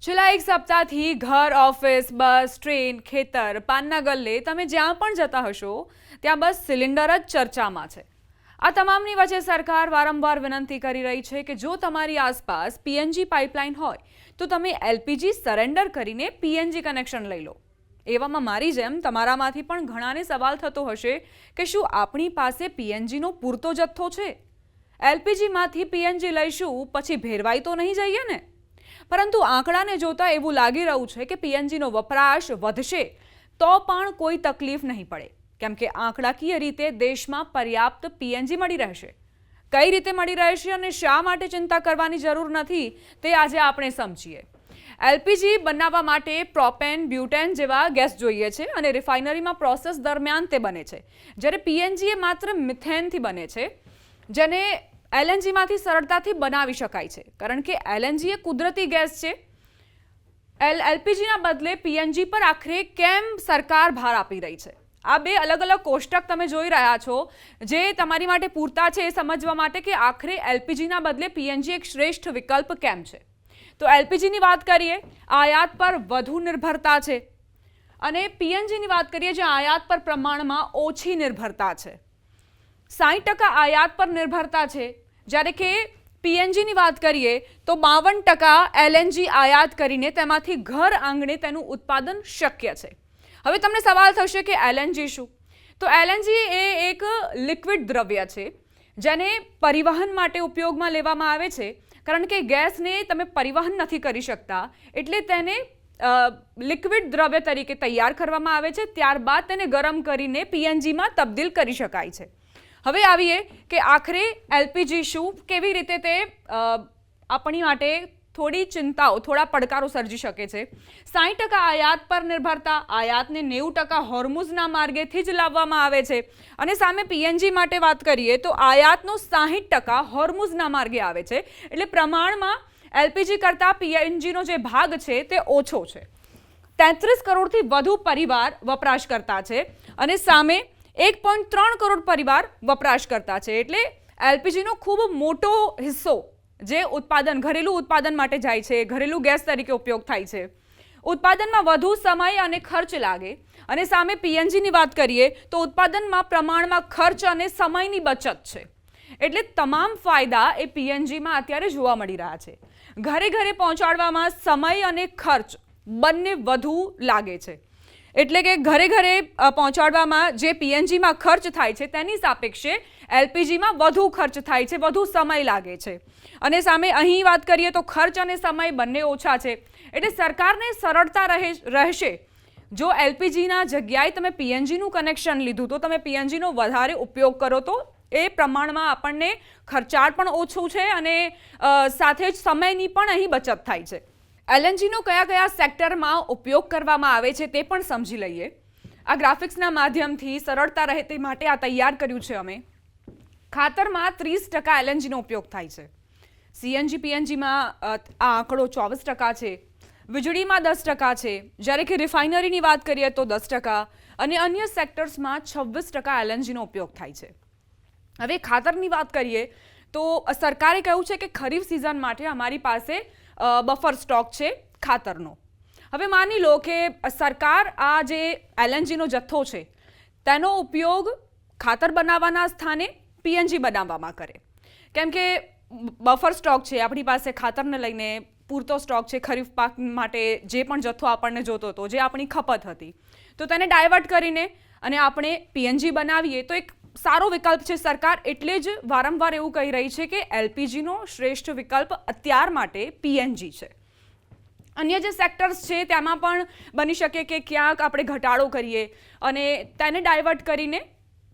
છેલ્લા એક સપ્તાહથી ઘર, ઓફિસ, બસ, ટ્રેન, ખેતર, પાનના ગલ્લે તમે જ્યાં પણ જતા હશો ત્યાં બસ સિલિન્ડર જ ચર્ચામાં છે. આ તમામની વચ્ચે સરકાર વારંવાર વિનંતી કરી રહી છે કે જો તમારી આસપાસ પીએનજી પાઇપલાઇન હોય તો તમે એલપીજી સરેન્ડર કરીને પીએનજી કનેક્શન લઈ લો. એવામાં મારી જેમ તમારામાંથી પણ ઘણાને સવાલ થતો હશે કે શું આપણી પાસે પીએનજીનો પૂરતો જથ્થો છે? એલપીજીમાંથી પીએનજી લઈશું પછી ભેરવાઈ તો નહીં જઈએ ને? પરંતુ આંકડાને જોતા એવું લાગી રહ્યું છે કે પીએનજીનો વપરાશ વધશે તો પણ કોઈ તકલીફ નહીં પડે, કેમ કે આંકડાકીય રીતે દેશમાં પર્યાપ્ત પીએનજી મળી રહેશે. કઈ રીતે મળી રહેશે અને શા માટે ચિંતા કરવાની જરૂર નથી તે આજે આપણે સમજીએ. એલપીજી બનાવવા માટે પ્રોપેન, બ્યુટેન જેવા ગેસ જોઈએ છે અને રિફાઇનરીમાં પ્રોસેસ દરમિયાન તે બને છે, જ્યારે પીએનજી એ માત્ર મિથેનથી બને છે, જેને એલએનજીમાંથી સરળતાથી બનાવી શકાય છે, કારણ કે એલએનજી એ કુદરતી ગેસ છે. એલપીજીના બદલે પીએનજી પર આખરે કેમ સરકાર ભાર આપી રહી છે? આ બે અલગ અલગ કોષ્ટક તમે જોઈ રહ્યા છો, જે તમારી માટે પૂરતા છે એ સમજવા માટે કે આખરે એલપીજીના બદલે પીએનજી એક શ્રેષ્ઠ વિકલ્પ કેમ છે. તો એલપીજીની વાત કરીએ, આયાત પર વધુ નિર્ભરતા છે, અને પીએનજીની વાત કરીએ જે આયાત પર પ્રમાણમાં ઓછી નિર્ભરતા છે. 60% આયાત પર નિર્ભરતા છે, જ્યારે કે પીએનજીની વાત કરીએ તો 52% એલએનજી આયાત કરીને તેમાંથી ઘર આંગણે તેનું ઉત્પાદન શક્ય છે. હવે તમને સવાલ થશે કે એલએનજી શું? તો એલએનજી એ એક લિક્વિડ દ્રવ્ય છે જેને પરિવહન માટે ઉપયોગમાં લેવામાં આવે છે, કારણ કે ગેસને તમે પરિવહન નથી કરી શકતા, એટલે તેને લિક્વિડ દ્રવ્ય તરીકે તૈયાર કરવામાં આવે છે. ત્યારબાદ તેને ગરમ કરીને પીએનજીમાં તબદીલ કરી શકાય છે. હવે આવીએ કે આખરે એલપીજી શું, કેવી રીતે તે આપણી માટે થોડી ચિંતાઓ, થોડા પડકારો સર્જી શકે છે. 60% આયાત પર નિર્ભરતા, આયાતને 90% હોર્મુઝના માર્ગેથી જ લાવવામાં આવે છે, અને સામે પીએનજી માટે વાત કરીએ તો આયાતનો 60% હોર્મુઝના માર્ગે આવે છે, એટલે પ્રમાણમાં એલપીજી કરતાં પીએનજીનો જે ભાગ છે તે ઓછો છે. 33 કરોડથી વધુ પરિવાર વપરાશ કરતા છે, અને સામે 1.3 કરોડ પરિવાર વપરાશ કરતા છે, એટલે એલપીજીનો ખૂબ મોટો હિસ્સો જે ઘરેલું ઉત્પાદન માટે જાય છે, ઘરેલું ગેસ તરીકે ઉપયોગ થાય છે. ઉત્પાદનમાં વધુ સમય અને ખર્ચ લાગે, અને સામે પીએનજીની વાત કરીએ તો ઉત્પાદનમાં પ્રમાણમાં ખર્ચ અને સમયની બચત છે. એટલે તમામ ફાયદા એ પીએનજીમાં અત્યારે જોવા મળી રહ્યા છે. ઘરે ઘરે પહોંચાડવામાં સમય અને ખર્ચ બંને વધુ લાગે છે, એટલે કે ઘરે ઘરે પહોંચાડવામાં જે પીએનજીમાં ખર્ચ થાય છે તેની સાપેક્ષે એલપીજીમાં વધુ ખર્ચ થાય છે, વધુ સમય લાગે છે. અને સામે અહીં વાત કરીએ તો ખર્ચ અને સમય બંને ઓછા છે, એટલે સરકારને સરળતા રહેશે જો એલપીજીના જગ્યાએ તમે પીએનજીનું કનેક્શન લીધું તો તમે પીએનજીનો વધારે ઉપયોગ કરો તો એ પ્રમાણમાં આપણને ખર્ચાળ પણ ઓછું છે, અને સાથે જ સમયની પણ અહીં બચત થાય છે. એલએનજીનો કયા કયા સેક્ટરમાં ઉપયોગ કરવામાં આવે છે તે પણ સમજી લઈએ. આ ગ્રાફિક્સના માધ્યમથી સરળતા રહે તે માટે આ તૈયાર કર્યું છે અમે. ખાતરમાં 30% એલએનજીનો ઉપયોગ થાય છે. સીએનજી પીએનજીમાં આ આંકડો 24% છે. વીજળીમાં 10% છે, જ્યારે કે રિફાઇનરીની વાત કરીએ તો 10%, અને અન્ય સેક્ટર્સમાં 26% એલએનજીનો ઉપયોગ થાય છે. હવે ખાતરની વાત કરીએ તો સરકારે કહ્યું છે કે ખરીફ સિઝન માટે અમારી પાસે બફર સ્ટોક છે ખાતરનો. હવે માની લો કે સરકાર આ જે એલએનજીનો જથ્થો છે તેનો ઉપયોગ ખાતર બનાવવાના સ્થાને પીએનજી બનાવવામાં કરે, કેમ કે બફર સ્ટોક છે આપણી પાસે, ખાતરને લઈને પૂરતો સ્ટોક છે ખરીફ પાક માટે, જે પણ જથ્થો આપણને જોતો હતો, જે આપણી ખપત હતી, તો તેને ડાયવર્ટ કરીને અને આપણે પીએનજી બનાવીએ તો એક સારો વિકલ્પ છે. સરકાર એટલે જ વારંવાર એવું કહી રહી છે કે એલપીજીનો શ્રેષ્ઠ વિકલ્પ અત્યાર માટે પીએનજી છે. અન્ય જે સેક્ટર્સ છે તેમાં પણ બની શકે કે ક્યાંક આપણે ઘટાડો કરીએ અને તેને ડાયવર્ટ કરીને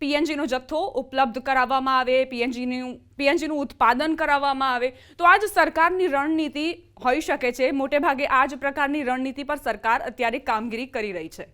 પીએનજીનો જથ્થો ઉપલબ્ધ કરાવવામાં આવે, પીએનજીનું ઉત્પાદન કરાવવામાં આવે. તો આ જ સરકારની રણનીતિ હોઈ શકે છે. મોટે ભાગે આ જ પ્રકારની રણનીતિ પર સરકાર અત્યારે કામગીરી કરી રહી છે.